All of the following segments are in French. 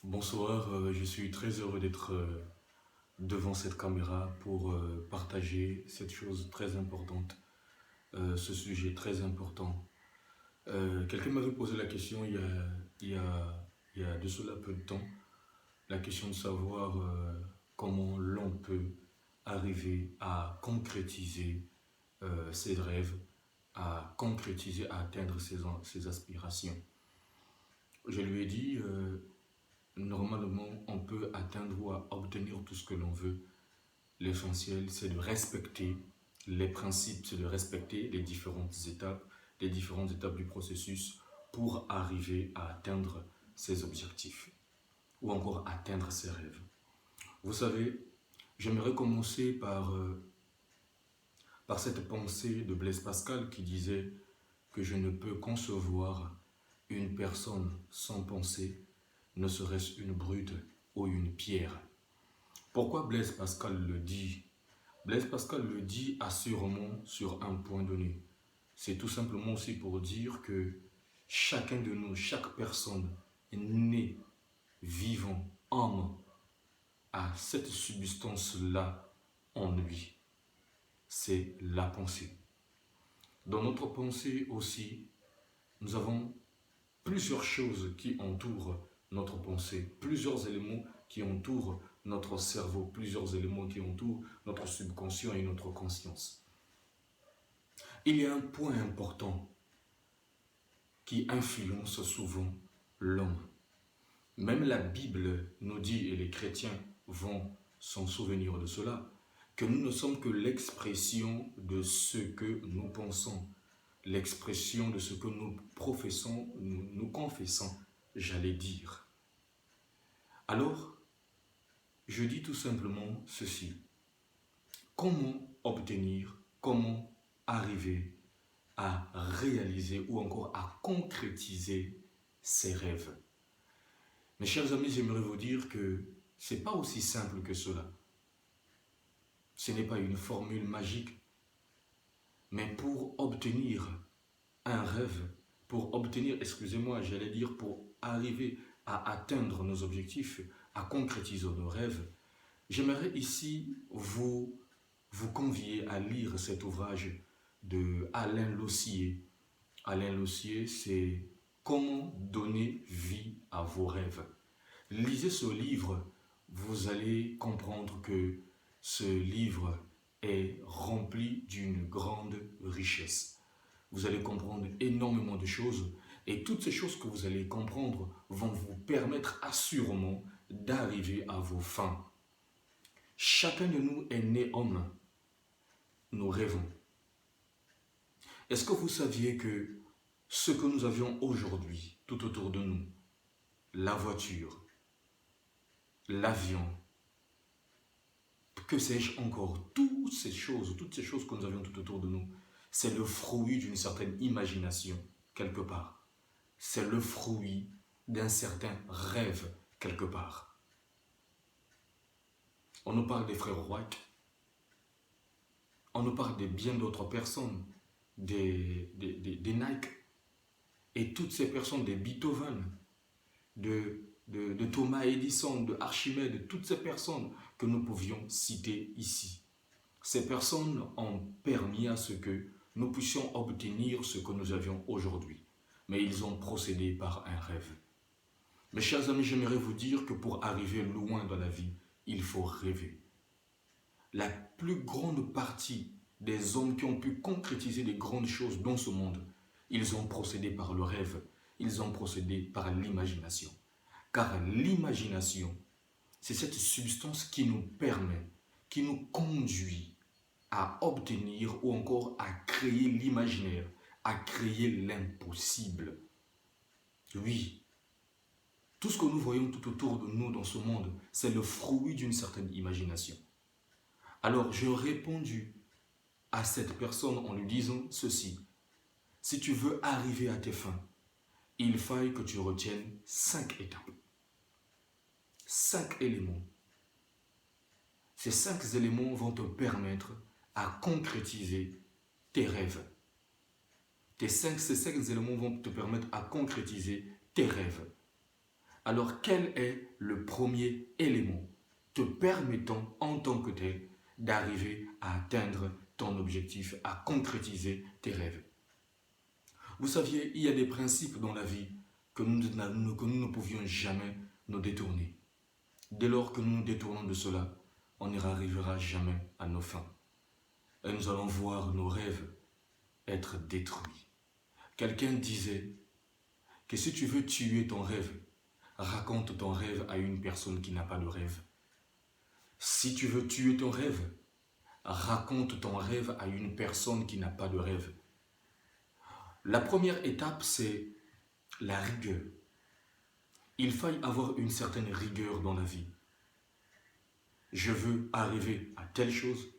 Bonsoir, je suis très heureux d'être devant cette caméra pour partager cette chose très importante, ce sujet très important. Quelqu'un m'avait posé la question il y a, il y a de cela peu de temps, la question de savoir comment l'on peut arriver à concrétiser ses rêves, à concrétiser, à atteindre ses aspirations. Je lui ai dit, normalement, on peut atteindre ou obtenir tout ce que l'on veut. L'essentiel, c'est de respecter les principes, c'est de respecter les différentes étapes du processus pour arriver à atteindre ses objectifs ou encore atteindre ses rêves. Vous savez, j'aimerais commencer par cette pensée de Blaise Pascal qui disait que je ne peux concevoir une personne sans pensée, ne serait-ce une brute ou une pierre. Pourquoi Blaise Pascal le dit? Blaise Pascal le dit assurément sur un point donné. C'est tout simplement aussi pour dire que chacun de nous, chaque personne est née, vivant, âme, a cette substance-là en lui. C'est la pensée. Dans notre pensée aussi, nous avons plusieurs choses qui entourent notre pensée, plusieurs éléments qui entourent notre cerveau, plusieurs éléments qui entourent notre subconscient et notre conscience. Il y a un point important qui influence souvent l'homme. Même la Bible nous dit, et les chrétiens vont s'en souvenir de cela, que nous ne sommes que l'expression de ce que nous pensons, l'expression de ce que nous professons, nous confessons, j'allais dire. Alors, je dis tout simplement ceci. Comment obtenir, comment arriver à réaliser ou encore à concrétiser ses rêves? Mes chers amis, j'aimerais vous dire que ce n'est pas aussi simple que cela. Ce n'est pas une formule magique, mais pour obtenir un rêve, pour obtenir, excusez-moi, j'allais dire pour arriver à atteindre nos objectifs, à concrétiser nos rêves, j'aimerais ici vous convier à lire cet ouvrage de Alain Lossier. Alain Lossier, c'est Comment donner vie à vos rêves. Lisez ce livre, vous allez comprendre que ce livre est rempli d'une grande richesse. Vous allez comprendre énormément de choses et toutes ces choses que vous allez comprendre vont vous permettre assurément d'arriver à vos fins. Chacun de nous est né homme. Nous rêvons. Est-ce que vous saviez que ce que nous avions aujourd'hui tout autour de nous, la voiture, l'avion, que sais-je encore, toutes ces choses que nous avions tout autour de nous, c'est le fruit d'une certaine imagination, quelque part. C'est le fruit d'un certain rêve, quelque part. On nous parle des frères Wright, on nous parle de bien d'autres personnes, des Nike, et toutes ces personnes, des Beethoven, de Thomas Edison, de Archimède, toutes ces personnes que nous pouvions citer ici. Ces personnes ont permis à ce que nous puissions obtenir ce que nous avions aujourd'hui. Mais ils ont procédé par un rêve. Mes chers amis, j'aimerais vous dire que pour arriver loin dans la vie, il faut rêver. La plus grande partie des hommes qui ont pu concrétiser des grandes choses dans ce monde, ils ont procédé par le rêve, ils ont procédé par l'imagination. Car l'imagination, c'est cette substance qui nous permet, qui nous conduit à obtenir ou encore à créer l'imaginaire, à créer l'impossible. Oui, tout ce que nous voyons tout autour de nous dans ce monde, c'est le fruit d'une certaine imagination. Alors, j'ai répondu à cette personne en lui disant ceci. Si tu veux arriver à tes fins, il faille que tu retiennes 5 étapes. 5 éléments. Ces 5 éléments vont te permettre à concrétiser tes rêves. Ces 5 éléments vont te permettre à concrétiser tes rêves. Alors quel est le premier élément te permettant en tant que tel d'arriver à atteindre ton objectif, à concrétiser tes rêves? Vous saviez, il y a des principes dans la vie que nous ne pouvions jamais nous détourner. Dès lors que nous nous détournons de cela, on n'arrivera jamais à nos fins. Et nous allons voir nos rêves être détruits. Quelqu'un disait que si tu veux tuer ton rêve, raconte ton rêve à une personne qui n'a pas de rêve. Si tu veux tuer ton rêve, raconte ton rêve à une personne qui n'a pas de rêve. La première étape, c'est la rigueur. Il faille avoir une certaine rigueur dans la vie. Je veux arriver à telle chose.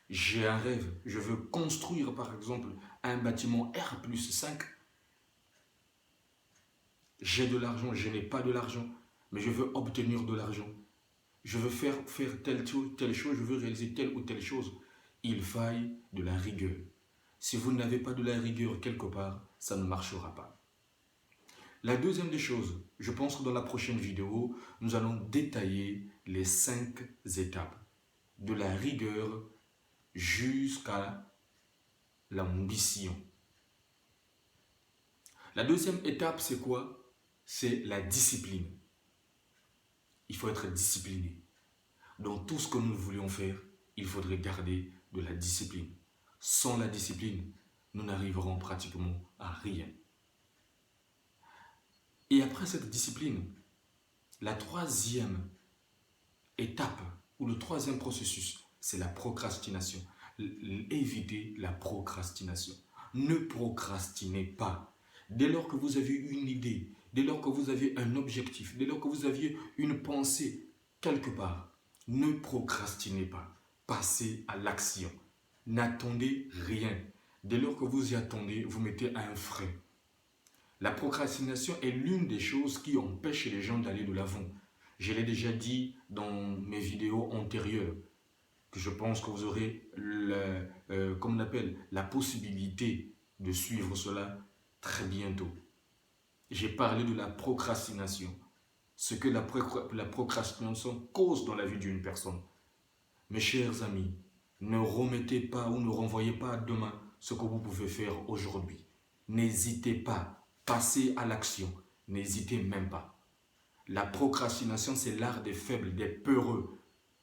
J'ai un rêve. Je veux construire, par exemple, un bâtiment R+5. J'ai de l'argent, je n'ai pas de l'argent, mais je veux obtenir de l'argent. Je veux faire telle chose, je veux réaliser telle ou telle chose. Il faille de la rigueur. Si vous n'avez pas de la rigueur quelque part, ça ne marchera pas. La deuxième des choses, je pense que dans la prochaine vidéo, nous allons détailler les 5 étapes de la rigueur jusqu'à l'ambition. La deuxième étape, c'est quoi? C'est la discipline. Il faut être discipliné. Dans tout ce que nous voulions faire, il faudrait garder de la discipline. Sans la discipline, nous n'arriverons pratiquement à rien. Et après cette discipline, la troisième étape ou le troisième processus, c'est la procrastination. Évitez la procrastination. Ne procrastinez pas. Dès lors que vous avez une idée, dès lors que vous avez un objectif, dès lors que vous aviez une pensée quelque part, ne procrastinez pas. Passez à l'action. N'attendez rien. Dès lors que vous y attendez, vous mettez un frein. La procrastination est l'une des choses qui empêche les gens d'aller de l'avant. Je l'ai déjà dit dans mes vidéos antérieures, que je pense que vous aurez la possibilité de suivre cela très bientôt. J'ai parlé de la procrastination, ce que la procrastination cause dans la vie d'une personne. Mes chers amis, ne remettez pas ou ne renvoyez pas à demain ce que vous pouvez faire aujourd'hui. N'hésitez pas. Passez à l'action. N'hésitez même pas. La procrastination, c'est l'art des faibles, des peureux.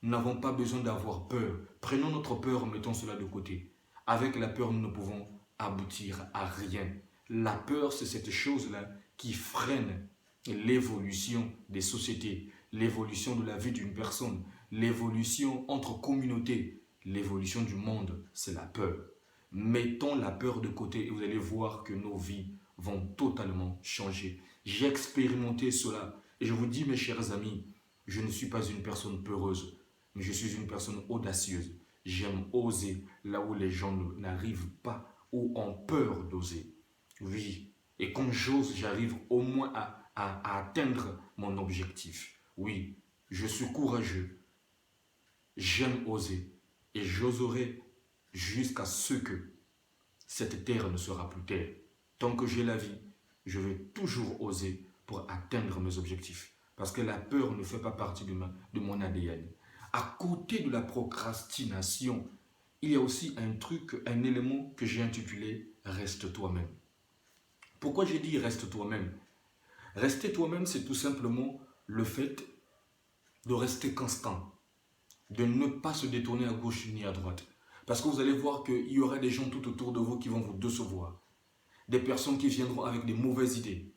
Nous n'avons pas besoin d'avoir peur. Prenons notre peur, mettons cela de côté. Avec la peur, nous ne pouvons aboutir à rien. La peur, c'est cette chose-là qui freine l'évolution des sociétés, l'évolution de la vie d'une personne, l'évolution entre communautés, l'évolution du monde, c'est la peur. Mettons la peur de côté et vous allez voir que nos vies vont totalement changer. J'ai expérimenté cela et je vous dis, mes chers amis, je ne suis pas une personne peureuse, mais je suis une personne audacieuse. J'aime oser là où les gens n'arrivent pas ou ont peur d'oser. Oui, et quand j'ose, j'arrive au moins à atteindre mon objectif. Oui, je suis courageux, j'aime oser et j'oserai jusqu'à ce que cette terre ne sera plus terre. Tant que j'ai la vie, je vais toujours oser pour atteindre mes objectifs. Parce que la peur ne fait pas partie de mon ADN. À côté de la procrastination, il y a aussi un élément que j'ai intitulé « Reste toi-même ». Pourquoi j'ai dit « Reste toi-même » ? Rester toi-même, c'est tout simplement le fait de rester constant, de ne pas se détourner à gauche ni à droite. Parce que vous allez voir qu'il y aura des gens tout autour de vous qui vont vous décevoir. Des personnes qui viendront avec des mauvaises idées.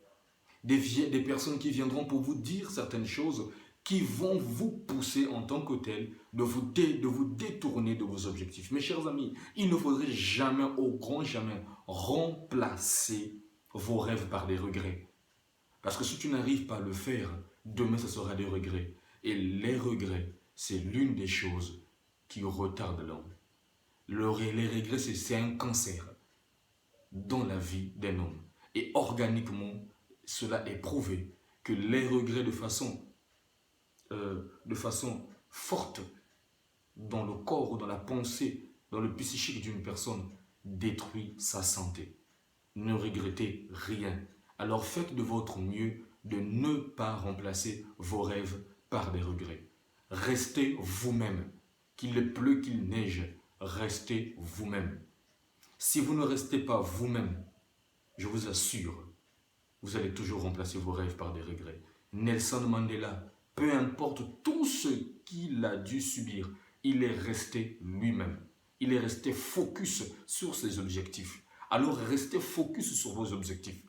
Des personnes qui viendront pour vous dire certaines choses qui vont vous pousser en tant que tel de vous détourner de vos objectifs. Mes chers amis, il ne faudrait jamais, au grand jamais, remplacer vos rêves par des regrets. Parce que si tu n'arrives pas à le faire, demain ce sera des regrets. Et les regrets, c'est l'une des choses qui retardent l'homme. Les regrets, c'est un cancer dans la vie d'un homme. Et organiquement, cela est prouvé que les regrets de façon forte dans le corps ou dans la pensée, dans le psychique d'une personne, détruit sa santé. Ne regrettez rien. Alors faites de votre mieux de ne pas remplacer vos rêves par des regrets. Restez vous-même. Qu'il pleut, qu'il neige, restez vous-même. Si vous ne restez pas vous-même, je vous assure, vous allez toujours remplacer vos rêves par des regrets. Nelson Mandela, peu importe tout ce qu'il a dû subir, il est resté lui-même. Il est resté focus sur ses objectifs. Alors restez focus sur vos objectifs.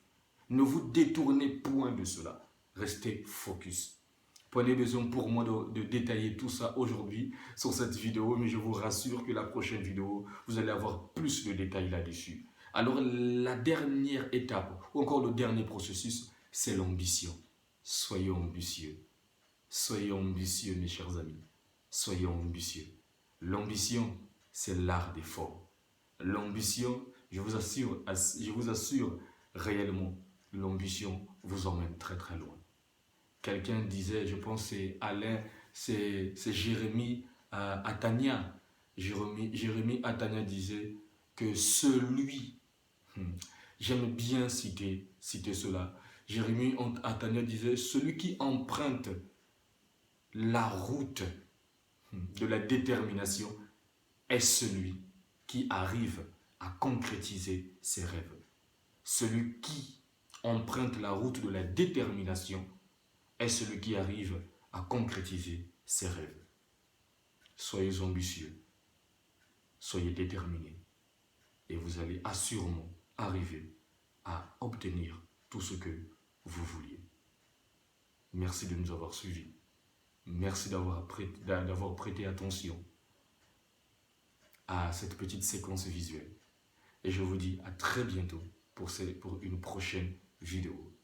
Ne vous détournez point de cela. Restez focus. Prenez besoin pour moi de détailler tout ça aujourd'hui sur cette vidéo, mais je vous rassure que la prochaine vidéo, vous allez avoir plus de détails là-dessus. Alors la dernière étape, ou encore le dernier processus, c'est l'ambition. Soyez ambitieux. Soyez ambitieux, mes chers amis. Soyez ambitieux. L'ambition, c'est l'art des forts. L'ambition, je vous assure réellement, l'ambition vous emmène très très loin. Quelqu'un disait, je pense c'est Alain, c'est Jérémie Atania. Jérémie Atania disait que celui, j'aime bien citer cela, Jérémie Atania disait, celui qui emprunte la route de la détermination est celui qui arrive à concrétiser ses rêves. Celui qui emprunte la route de la détermination est celui qui arrive à concrétiser ses rêves. Soyez ambitieux, soyez déterminés et vous allez assurément arriver à obtenir tout ce que vous vouliez. Merci de nous avoir suivis. Merci d'avoir prêté attention à cette petite séquence visuelle. Et je vous dis à très bientôt pour une prochaine vidéo.